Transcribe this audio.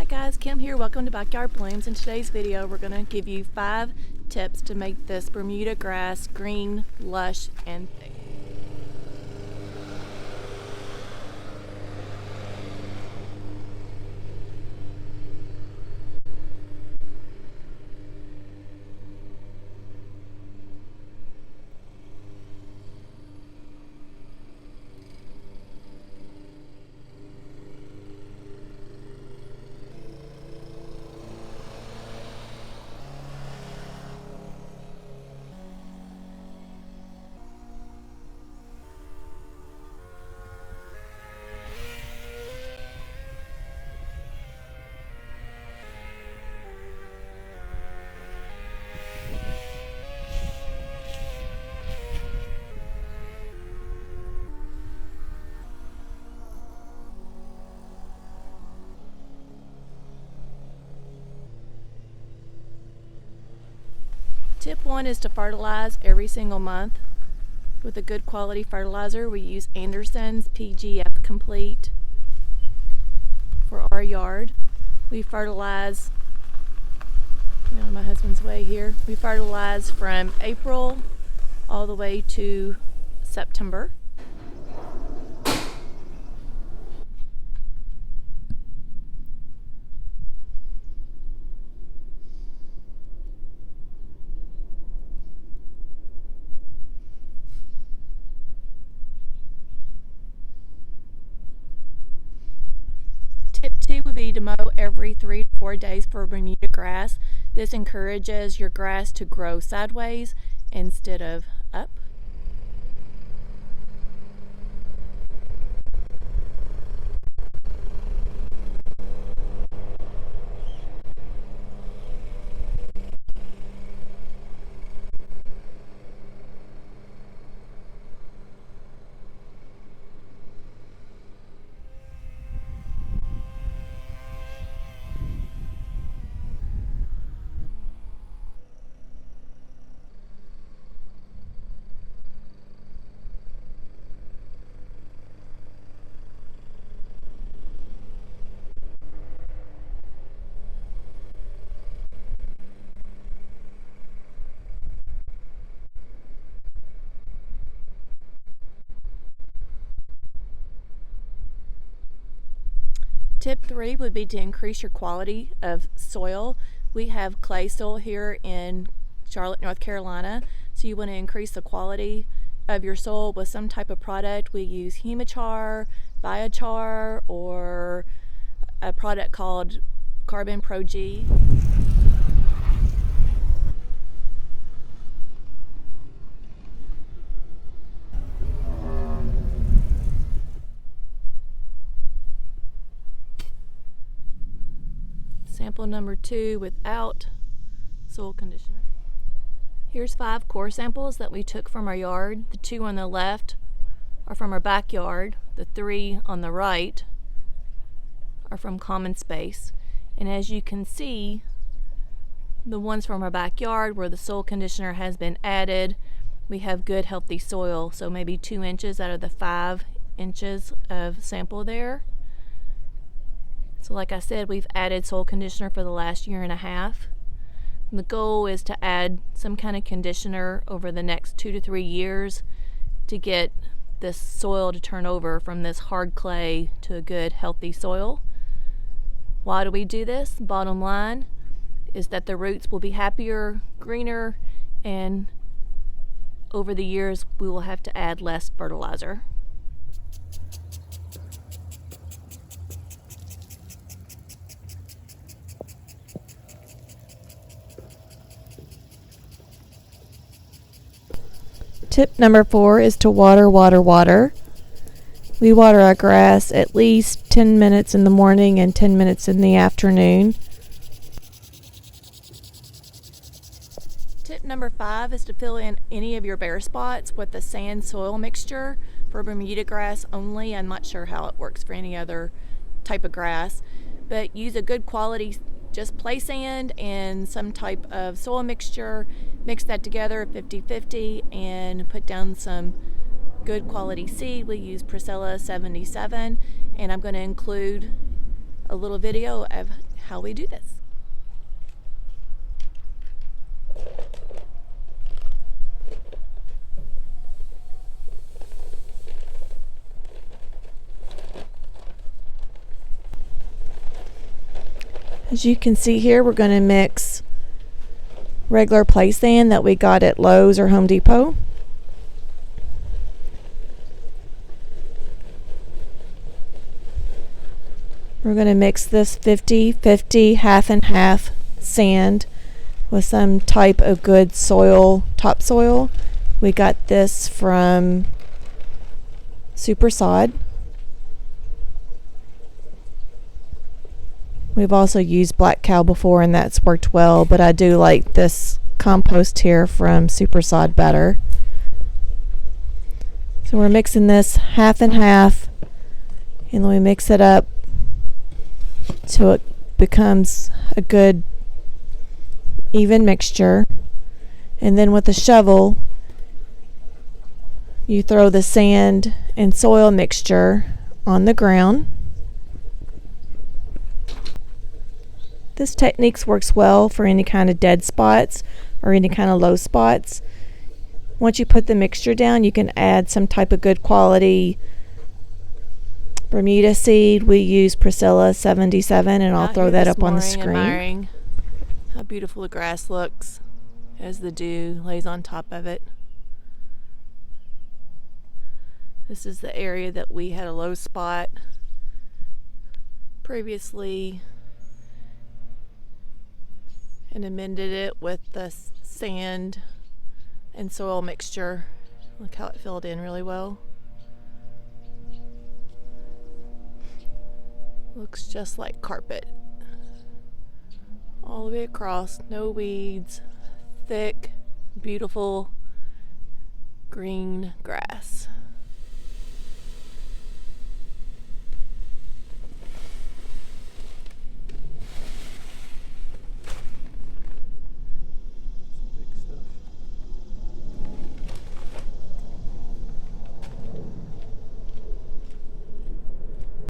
guys, Kim here. Welcome to Backyard Blooms. In today's video, we're going to give you 5 tips to make this Bermuda grass green, lush, and thick. Tip 1 is to fertilize every single month with a good quality fertilizer. We use Anderson's PGF Complete for our yard. We fertilize, my husband's way here. We fertilize from April all the way to September. Tip 2 would be to mow every 3 to 4 days for Bermuda grass. This encourages your grass to grow sideways instead of up. Tip 3 would be to increase your quality of soil. We have clay soil here in Charlotte, North Carolina, so you want to increase the quality of your soil with some type of product. We use Hemachar, Biochar, or a product called Carbon Pro G. Sample number 2 without soil conditioner. Here's 5 core samples that we took from our yard. The 2 on the left are from our backyard. The 3 on the right are from common space. And as you can see, the ones from our backyard where the soil conditioner has been added, we have good healthy soil. So maybe 2 inches out of the 5 inches of sample there. So like I said, we've added soil conditioner for the last 1.5 years. The goal is to add some kind of conditioner over the next 2 to 3 years to get this soil to turn over from this hard clay to a good healthy soil. Why do we do this? Bottom line is that the roots will be happier, greener, and over the years we will have to add less fertilizer. Tip number 4 is to water. We water our grass at least 10 minutes in the morning and 10 minutes in the afternoon. Tip number 5 is to fill in any of your bare spots with the sand soil mixture for Bermuda grass only. I'm not sure how it works for any other type of grass, but use a good quality just play sand and some type of soil mixture. Mix that together 50-50 and put down some good quality seed. We use Priscilla 77, and I'm going to include a little video of how we do this. As you can see here, we're going to mix regular play sand that we got at Lowe's or Home Depot. We're going to mix this 50-50 half and half sand with some type of good soil, topsoil. We got this from Super Sod. We've also used Black Cow before and that's worked well, but I do like this compost here from Super Sod better. So we're mixing this half and half, and then we mix it up so it becomes a good even mixture. And then with a shovel, you throw the sand and soil mixture on the ground. This technique works well for any kind of dead spots or any kind of low spots. Once you put the mixture down, you can add some type of good quality Bermuda seed. We use Priscilla 77, and I'll throw that up on the screen. Admiring how beautiful the grass looks as the dew lays on top of it. This is the area that we had a low spot previously and amended it with the sand and soil mixture. Look how it filled in really well. Looks just like carpet. All the way across, no weeds, thick, beautiful green grass.